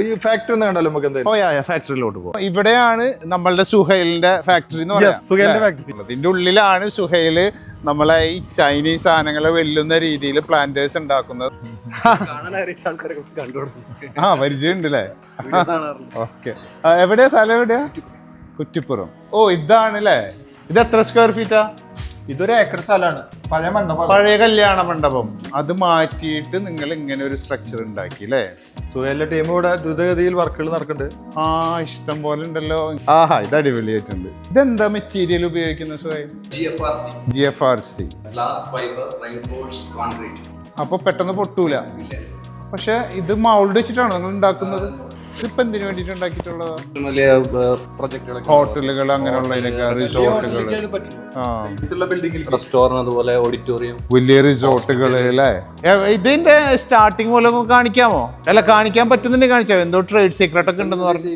ഈ ഫാക്ടറി ഒന്ന് കണ്ടാലും നമുക്ക് എന്തായാലും ഫാക്ടറിയിലോട്ട് പോകും. ഇവിടെയാണ് നമ്മളുടെ സുഹൈലിന്റെ ഫാക്ടറി എന്ന് പറയാം. സുഹൈലിന്റെ ഫാക്ടറി. ഇതിന്റെ ഉള്ളിലാണ് സുഹൈല് നമ്മളെ ഈ ചൈനീസ് സാധനങ്ങളെ വെല്ലുന്ന രീതിയിൽ പ്ലാന്റേഴ്സ് ഉണ്ടാക്കുന്നത്. പരിചയമുണ്ട് അല്ലേ? ഓക്കെ. എവിടെയാ സ്ഥലം? എവിടെയാ? കുറ്റിപ്പുറം. ഓ ഇതാണ് അല്ലേ? ഇത് എത്ര സ്ക്വയർ ഫീറ്റാ? ഇതൊരു ഏക്കർ സ്ഥലമാണ്. പഴയ മണ്ഡപം, പഴയ കല്യാണ മണ്ഡപം. അത് മാറ്റിയിട്ട് നിങ്ങൾ ഇങ്ങനെ ഒരു സ്ട്രക്ചർ ഉണ്ടാക്കി അല്ലേ? സുഹൈലിന്റെ ടീം ഇവിടെ ദ്രുതഗതിയിൽ വർക്കുകൾ നടക്കുന്നുണ്ട്. ഇഷ്ടം പോലെ ഉണ്ടല്ലോ. ഇത് അടിപൊളിയായിട്ടുണ്ട്. ഇതെന്താ മെറ്റീരിയൽ ഉപയോഗിക്കുന്ന സുഹൈൽ? GFRC. അപ്പൊ പെട്ടെന്ന് പൊട്ടൂല. പക്ഷെ ഇത് മൗൾഡ് വെച്ചിട്ടാണോ നിങ്ങൾ ഉണ്ടാക്കുന്നത്? ഇതിപ്പോ എന്തിനു വേണ്ടിട്ട് ഉണ്ടാക്കിയിട്ടുള്ളതാ? ഹോട്ടലുകൾ അങ്ങനെയുള്ളതിനൊക്കെ, റിസോർട്ടുകൾ, റെസ്റ്റോറന്റ്, അതുപോലെ ഓഡിറ്റോറിയം, വലിയ റിസോർട്ടുകൾ അല്ലേ? ഇതിന്റെ സ്റ്റാർട്ടിങ് പോലെ ഒന്ന് കാണിക്കാമോ? അല്ല, കാണിക്കാൻ പറ്റുന്നുണ്ടെങ്കിൽ കാണിച്ചാൽ. എന്തോ ട്രേഡ് സീക്രട്ട് ഒക്കെ ഉണ്ടെന്ന് പറഞ്ഞു.